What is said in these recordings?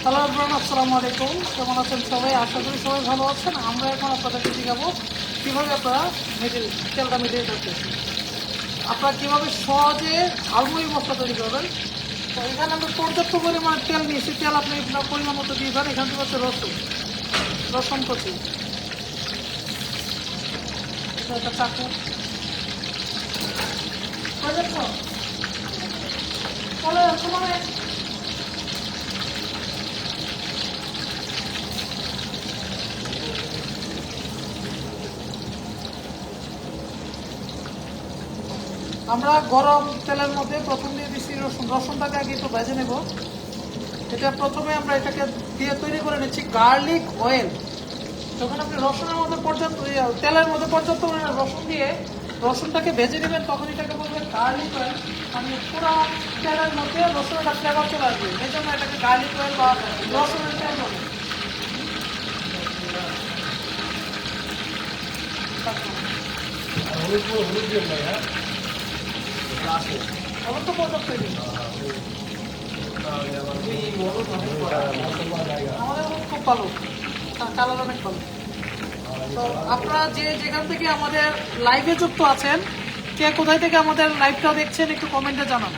Hello everyone, আসসালামু আলাইকুম। কেমন আছেন সবাই? আশা করি সবাই ভালো আছেন। আমরা এখন আপনাদেরকে দেখাবো কীভাবে আপনারা তেলটা মিলিয়ে করতেছি। আপনারা কীভাবে সহজে ঝালমুড়ি মশলা তৈরি করবেন। তো এখানে আমরা পর্যাপ্ত পরিমাণে তেল নিয়েছি। তেল আপনি আপনার পরিমাণ মতো দিয়ে দেন। এখান থেকে হচ্ছে রসুন কচি, একটা চাকু সময় আমরা গরম তেলের মধ্যে প্রথম দিয়ে দিচ্ছি রসুনটাকে আগে একটু ভেজে নেব। এটা প্রথমে আমরা এটাকে দিয়ে তৈরি করে নিচ্ছি গার্লিক অয়েল। যখন আপনি রসুনের মধ্যে তেলের মধ্যে পর্যাপ্ত রসুন দিয়ে রসুনটাকে ভেজে নেবেন, তখন এটাকে বলবেন গার্লিক অয়েল। মানে পুরো তেলের মধ্যে রসুনের ফ্লেভার চলে আসবে, এই জন্য এটাকে গার্লিক অয়েল বা রসুনের তেল বলে। হলুদ তো পর্যাপ্ত আমাদের খুব ভালো, কালার অনেক ভালো। তো আপনারা যেখান থেকে আমাদের লাইভে যুক্ত আছেন, কে কোথায় থেকে আমাদের লাইভটা দেখছেন একটু কমেন্টে জানান।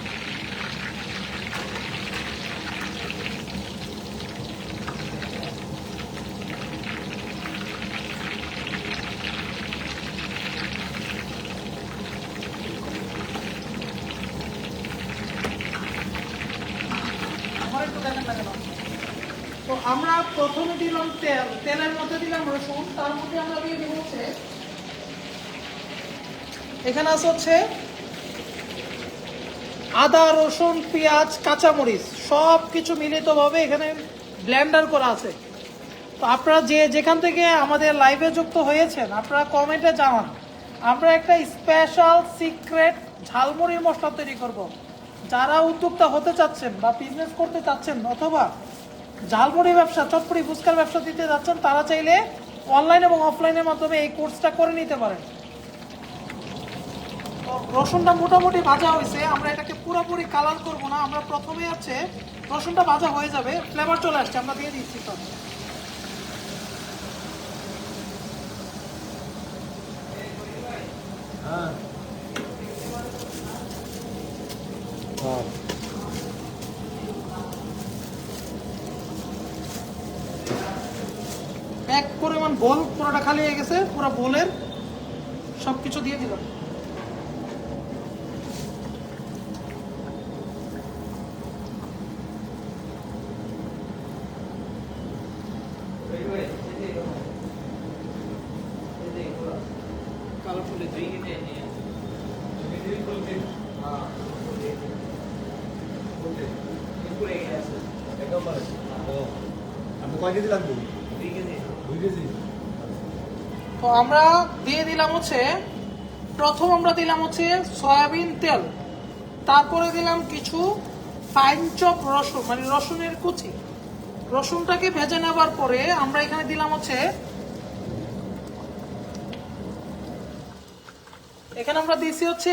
তো আমরা প্রথমে দিলাম তেলের মধ্যে দিলাম রসুন, তার মধ্যে আমরা দিয়ে দিব হচ্ছে এখানে আছে হচ্ছে আদা, রসুন, পেঁয়াজ, কাঁচামরিচ সব কিছু মিলিতভাবে এখানে ব্লেন্ডার করা আছে। তো আপনারা যেখান থেকে আমাদের লাইভে যুক্ত হয়েছেন, আপনারা কমেন্টে জানান। আমরা একটা স্পেশাল সিক্রেট ঝালমুড়ির মশলা তৈরি করব। যারা উদ্যোক্তা হতে চাচ্ছেন বা বিজনেস করতে চাচ্ছেন, অথবা ঝালমুড়ি ব্যবসা, চটপটি, ফুচকার ব্যবসা দিতে যাচ্ছেন, তারা চাইলে অনলাইন এবং অফলাইনের মাধ্যমে এই কোর্সটা করে নিতে পারেন। রসুনটা মোটামুটি ভাজা হয়েছে, আমরা এটাকে পুরোপুরি কালার করব না। আমরা প্রথমে হচ্ছে রসুনটা ভাজা হয়ে যাবে, ফ্লেভার চলে আসছে, আমরা দিয়ে দিচ্ছি। এক পরিমাণ বোল পুরোটা খালি হয়ে গেছে, পুরো বোলের সবকিছু দিয়ে দিলাম। তো আমরা দিয়ে দিলাম হচ্ছে, প্রথম আমরা দিলাম হচ্ছে সয়াবিন তেল, তারপরে দিলাম কিছু ফাইন চপ রসুন, মানে রসুনের কুচি। রসুনটাকে ভেজে নেবার পরে আমরা এখানে দিলাম হচ্ছে, এখানে আমরা দিয়েছি হচ্ছে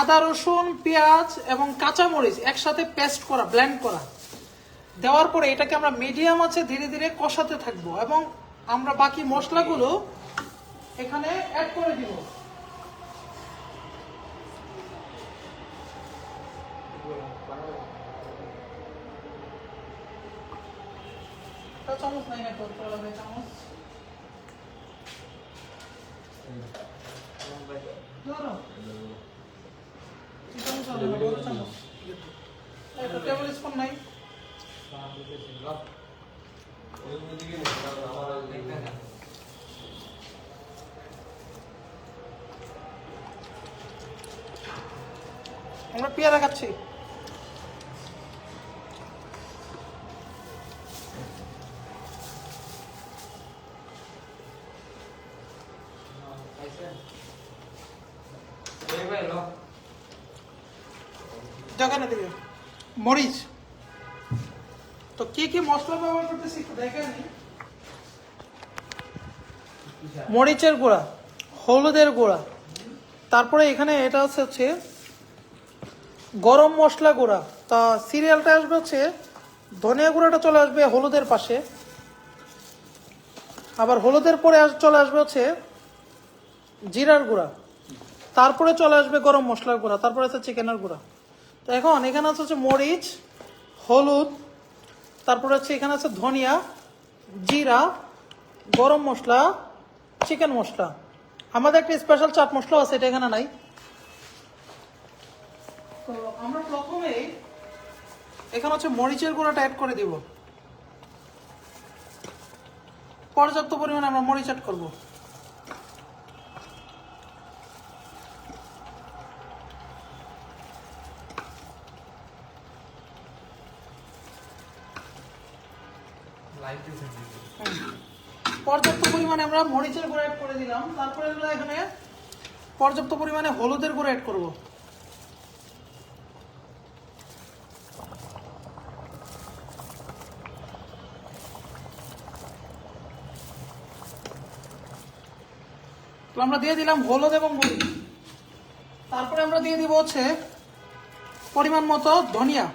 আদা, রসুন, পেঁয়াজ এবং কাঁচামরিচ একসাথে পেস্ট করা, ব্লেন্ড করা। দেওয়ার পরে এটাকে আমরা মিডিয়াম আছে ধীরে ধীরে কষাতে থাকবো, এবং আমরা বাকি মশলাগুলো এখানে অ্যাড করে দিব। চামচ নাই না, চামচ টেবিল স্পুন নাই। আমরা পেয়ারা খাচ্ছি। জায়গা দিবে মরিচ। তো কি কি মশলা ব্যবহার করতেছি একটু দেখেন। মরিচের গুঁড়া, হলুদের গুঁড়া, তারপরে এখানে এটা হচ্ছে গরম মশলা গুঁড়া। তা সিরিয়ালটা আসবে হচ্ছে ধনিয়া গুঁড়োটা চলে আসবে হলুদের পাশে, আবার হলুদের পরে চলে আসবে হচ্ছে জিরার গুঁড়া, তারপরে চলে আসবে গরম মশলার গুঁড়া, তারপরে আছে চিকেনের গুঁড়া। তো এখন এখানে আছে হচ্ছে মরিচ, হলুদ, তারপরে হচ্ছে এখানে আছে ধনিয়া, জিরা, গরম মশলা, চিকেন মশলা। আমাদের একটা স্পেশাল চাট মশলা আছে, এটা এখানে নাই। তো আমরা প্রথমে এখানে হচ্ছে মরিচের গুঁড়াটা অ্যাড করে দিব, পর্যাপ্ত পরিমাণে আমরা মরিচ অ্যাড করবো। পর্যাপ্ত পরিমাণে আমরা মরিচের গুঁড়া অ্যাড করে দিলাম, তারপরে আমরা এখানে পর্যাপ্ত পরিমাণে হলুদের গুঁড়া অ্যাড করব। তো আমরা দিয়ে দিলাম হলুদ এবং মরিচ, তারপরে আমরা দিয়ে দিব হচ্ছে পরিমাণ মতো ধনিয়া,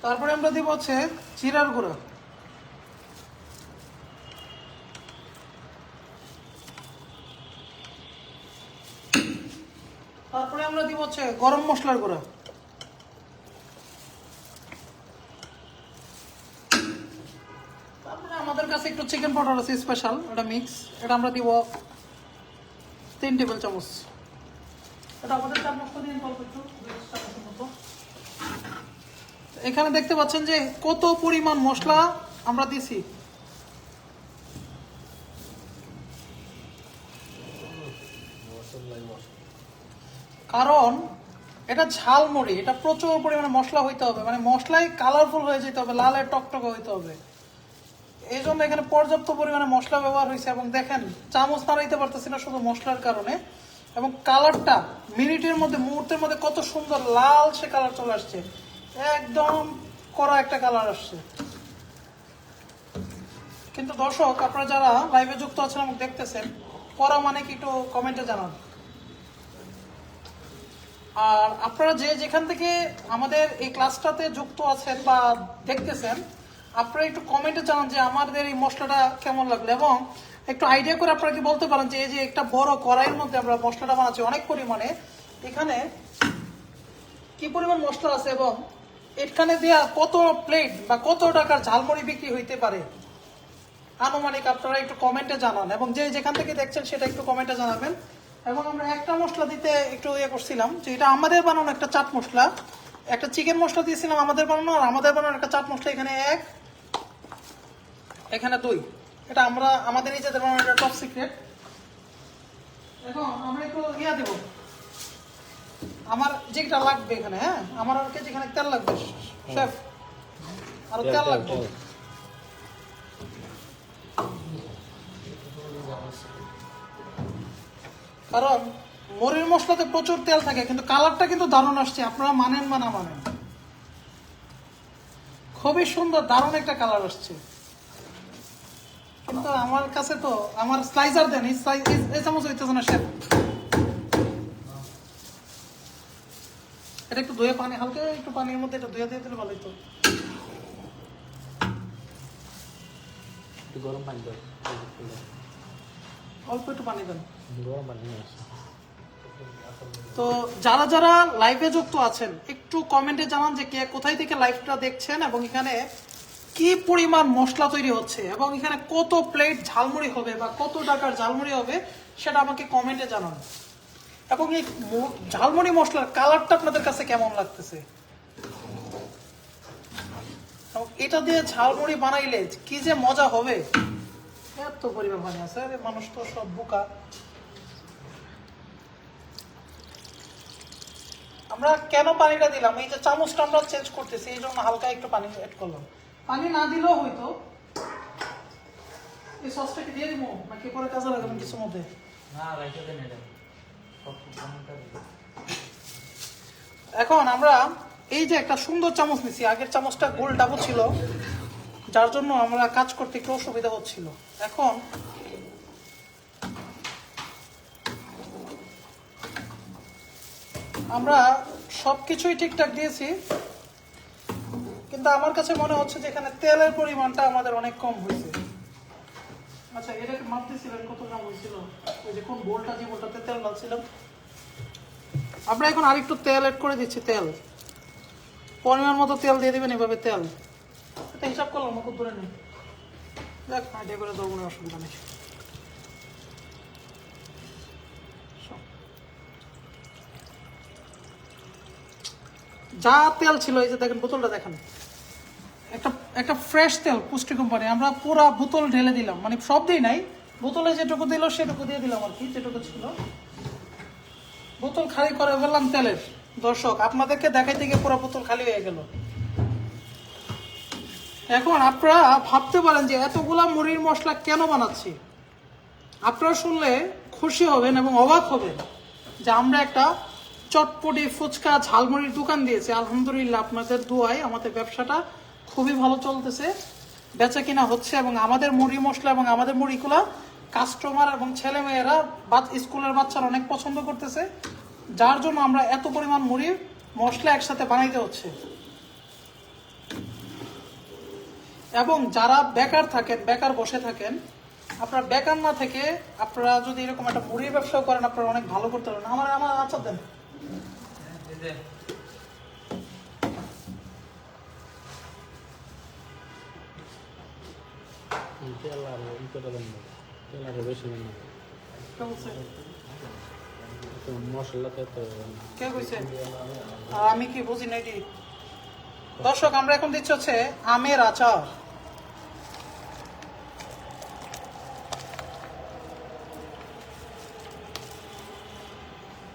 তারপরে আমরা দিব হচ্ছে জিরার গুঁড়া, তারপরে আমরা দিব হচ্ছে গরম মশলার গুঁড়া, তারপরে আমাদের কাছে একটু চিকেন পাউডার আছে স্পেশাল, এটা মিক্স, এটা আমরা দিব 3 টেবিল চামচ। এটা আমাদের চার মশলা দিয়ে অল্প একটু 2 চামচের মতো। এখানে দেখতে পাচ্ছেন যে কত পরিমাণ মশলা আমরা দিছি। কারণ এটা ঝালমুড়ি, এটা প্রচুর পরিমাণে মশলা হইতে হবে, মানে মশলায় কালারফুল হয়ে যেতে হবে, লালের টকটকে হইতে হবে। এই জন্য এখানে পর্যাপ্ত পরিমাণে মশলা ব্যবহার হয়েছে। এবং দেখেন চামচ নাড়াইতে পারতেছি না শুধু মশলার কারণে, এবং কালারটা মিনিটের মধ্যে, মুহূর্তের মধ্যে কত সুন্দর লাল সে কালার চলে আসছে, একদম কড়া একটা কালার আসছে। কিন্তু দর্শক, আপনারা যারা লাইভে যুক্ত আছেন এবং দেখতেছেন, কড়া মানে কি একটু কমেন্টে জানান। আর আপনারা যে যেখান থেকে আমাদের এই ক্লাসটাতে যুক্ত আছেন বা দেখতেছেন, আপনারা একটু কমেন্টে জানান যে আমাদের এই মশলাটা কেমন লাগলো, এবং একটু আইডিয়া করে আপনারা কি বলতে পারেন যে এই যে একটা বড় কড়াইয়ের মধ্যে আমরা মশলাটা বানাচ্ছি অনেক পরিমাণে, এখানে কি পরিমাণ মশলা আছে এবং এখানে দেয়া কত প্লেট বা কত টাকার ঝালমুড়ি বিক্রি হইতে পারে আনুমানিক আপনারা একটু কমেন্টে জানান, এবং যে যেখান থেকে দেখছেন সেটা একটু কমেন্টে জানাবেন। এবং আমরা একটা মশলা দিতে একটু ইয়ে করছিলাম যে এটা আমাদের বানানো একটা চাট মশলা, একটা চিকেন মশলা দিয়েছিলাম আমাদের বানানো, আর আমাদের বানানো একটা চাট মশলা এখানে 1, এখানে 2। এটা আমরা আমাদের নিজেদের বানানো, এটা টপ সিক্রেট। এখন আমরা একটু ইয়া দেব, আমার যেটা লাগবে এখানে, হ্যাঁ আমার আর কেজি এখানে তেল লাগবে শেফ, আর তেল লাগবে। কারণ মরির মশলাতে প্রচুর তেল থাকে, কিন্তু কালারটা কিন্তু দারুণ আসছে, আপনারা মানেন বা না মানেন, খুবই সুন্দর দারুণ একটা কালার আসছে। কিন্তু আমার কাছে তো আমার স্লাইসার দেন, এই চামচ হইতেছে না শেফ। এটা একটু ধুয়ে পানি, হালকা একটু পানির মধ্যে এটা ধুয়ে দিয়ে দিলে ভালোই তো। গরম পানি দাও, অল্প একটু পানি দেন। গরম পানি আছে। তো যারা যারা লাইভে যুক্ত আছেন একটু কমেন্টে জানান যে কে কোথায় থেকে লাইভটা দেখছেন, এবং এখানে কি পরিমাণ মশলা তৈরি হচ্ছে, এবং এখানে কত প্লেট ঝালমুড়ি হবে বা কত টাকার ঝালমুড়ি হবে সেটা আমাকে কমেন্টে জানান। এবং এই ঝালমুড়ি মশলার কালারটা আপনাদের কাছে কেমন লাগতেছে, এটা দিয়ে ঝালমুড়ি বানাইলে কি যে মজা হবে। এত পরিমাণ পানি আছে, মানুষ তো সব বোকা। আমরা কেন পানিটা দিলাম, এই যে চামচটা আমরা চেঞ্জ করতেছি, এই জন্য হালকা একটু পানি অ্যাড করলাম। পানি না দিলেও হয়তো। এই সসটাকে দিয়ে দিব নাকি পরে কাজে লাগাবেন কিছুর মধ্যে? এখন আমরা এই যে একটা সুন্দর চামচ নিছি, আগের চামচটা গোল ডাবল ছিল, যার জন্য আমরা কাজ করতে একটু অসুবিধা হচ্ছিল। এখন আমরা সব কিছুই ঠিকঠাক দিয়েছি, কিন্তু আমার কাছে মনে হচ্ছে যে এখানে তেলের পরিমাণটা আমাদের অনেক কম হয়েছে। আচ্ছা, এটাকে মাপ দিয়েছিলেন কত গ্রাম হয়েছিল? ওই যে কোন বোলটা, যে বোলটাতে তেল ঢালছিলাম। আমরা এখন আরেকটু তেল এড করে দিচ্ছি। তেল পরিমাণ মতো তেল দিয়ে দিবেন এভাবে। তেল এটা হিসাব করলাম কত দূরে নেই, দেখ আইডিয়া করে দেবো না, অসুবিধা নেই। যা তেল ছিল, এই যে দেখেন বোতলটা দেখেন, একটা একটা ফ্রেশ তেল, পুষ্টি কোম্পানি। আমরা পুরো বোতল ঢেলে দিলাম, মানে সব দিই নাই, বোতলে যেটুকু দিল সেটুকু দিয়ে দিলাম আর কি, যেটুকু ছিল। বোতল খালি করে ফেললাম তেলের। দর্শক, আপনাদেরকে দেখাইতে গিয়ে পুরো বোতল খালি হয়ে গেল। এখন আপনারা ভাবতে পারেন যে এতগুলা মুড়ির মশলা কেন বানাচ্ছি। আপনারা শুনলে খুশি হবেন এবং অবাক হবেন যে আমরা একটা চটপটি ফুচকা ঝালমুড়ির দোকান দিয়েছি। আলহামদুলিল্লাহ, আপনাদের দোয়ায় আমাদের ব্যবসাটা খুবই ভালো চলতেছে, বেচা কিনা হচ্ছে, এবং আমাদের মুড়ি মশলা এবং আমাদের মুড়িগুলা কাস্টমার এবং ছেলে মেয়েরা স্কুলের বাচ্চারা অনেক পছন্দ করতেছে, যার জন্য আমরা এত পরিমাণ মুড়ি মশলা একসাথে বানাইতে হচ্ছে। এবং যারা বেকার থাকেন, বেকার বসে থাকেন, আপনারা বেকার না থেকে আপনারা যদি এরকম একটা মুড়ির ব্যবসা করেন, আপনারা অনেক ভালো করতে পারেন। আমার আচার দেন। আমি কি বুঝি না এটি। দর্শক, আমরা এখন দিচ্ছি হচ্ছে আমের আচার।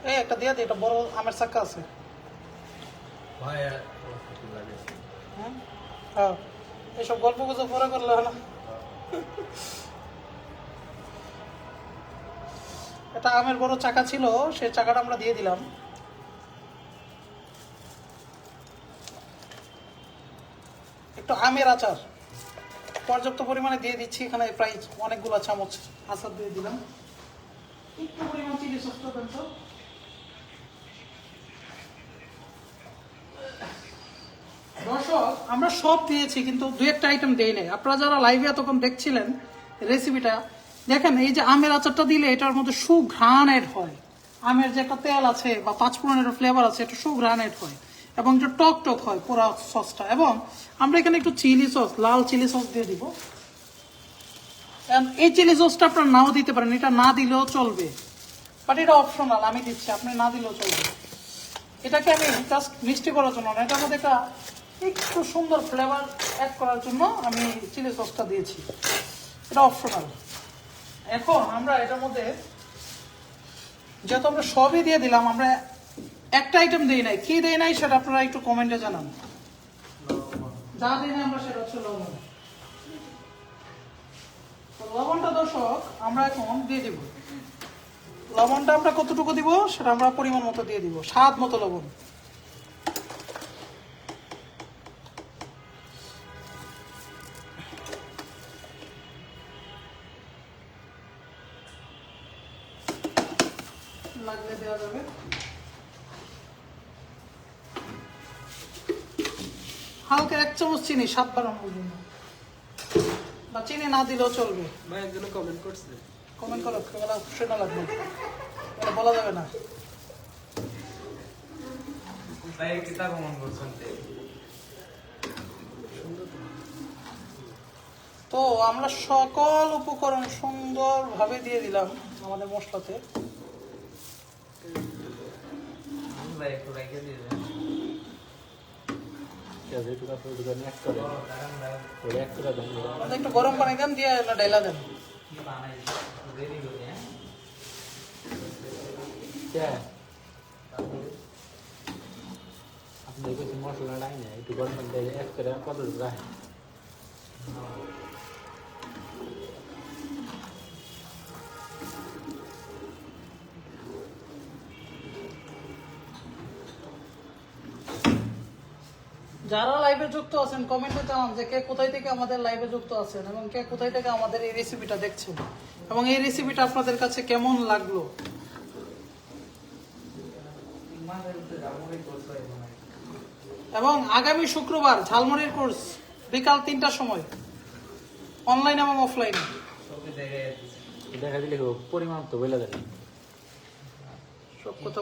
এই একটা দিয়ে দিই, এটা বড় আমের চাক্কা আছে। হ্যাঁ, এইসব গল্প গুজব পরে করলে হলো। এটা আমের বড় চাকা ছিল, সেই চাকাটা আমরা দিয়ে দিলাম। একটু আমের আচার পর্যাপ্ত পরিমাণে দিয়ে দিচ্ছি এখানে, প্রায় অনেকগুলো চামচ আচার দিয়ে দিলাম। একটু পরিমাণ চিলি সসটা দেন তো। দর্শক, আমরা সব দিয়েছি, কিন্তু দু একটা আইটেম দেই নাই। আপনারা যারা লাইভে এতক্ষণ দেখছিলেন রেসিপিটা, দেখেন এই যে আমের আচারটা দিলে এটার মধ্যে সুঘ্রাণ এড হয়। আমের যে একটা তেল আছে বা পাঁচফোড়নের ফ্লেভার আছে, এটা সুঘ্রাণ এড হয় এবং এটা টক টক হয় পুরো সসটা। এবং আমরা এখানে একটু চিলি সস, লাল চিলি সস দিয়ে দিব। এই চিলি সসটা আপনারা নাও দিতে পারেন, এটা না দিলেও চলবে, বাট এটা অপশনাল, আমি দিচ্ছি, আপনি না দিলেও চলবে। এটাকে আমি জাস্ট মিষ্টি করার জন্য না, এটার মধ্যে একটা একটু সুন্দর ফ্লেভার অ্যাড করার জন্য আমি চিলি সসটা দিয়েছি, এটা অপশনাল। এখন আমরা এটার মধ্যে যেহেতু আমরা সবই দিয়ে দিলাম, আমরা একটা আইটেম দিই নাই, কি দেই নাই সেটা আপনারা একটু কমেন্টে জানান। যা দিই নাই আমরা সেটা হচ্ছে লবণ। লবণটা দর্শক আমরা এখন দিয়ে দিব। লবণটা আমরা কতটুকু দিব সেটা আমরা পরিমাণ মতো দিয়ে দিব, স্বাদ মতো লবণ। লাগলে দেওয়া যাবে। হালকা 1 চামচ চিনি, স্বাদ বাড়ানোর জন্য, বা চিনি না দিলেও চলবে। ভাই একজন কমেন্ট করছে, কমেন্ট করো, শোনা লাগবে, এটা বলা যাবে না। ভাই কিতা কমেন্ট করছেন? তো আমরা সকল উপকরণ সুন্দরভাবে দিয়ে দিলাম আমাদের মশলাতে। ভাই একটু রেখে দিয়ে দেন। একটু গরম পানি দেন, দিয়ে ডাইলা দেন। মশলা নাই না, একটু গরম পানি দিয়ে এক করে কত রাখে। যারা লাইভে যুক্ত আছেন কমেন্টে জানান যে কে কোথায় থেকে আমাদের লাইভে যুক্ত আছেন এবং কে কোথায় থেকে আমাদের এই রেসিপিটা দেখছেন এবং এই রেসিপিটা আপনাদের কাছে কেমন লাগলো। এবং আগামী শুক্রবার ঝালমুড়ির কোর্স বিকাল 3টার সময়, অনলাইন এবং অফলাইনে। সবই জায়গায় দেখা দিলে পরিমাণ তো বলে দেয় সব কথা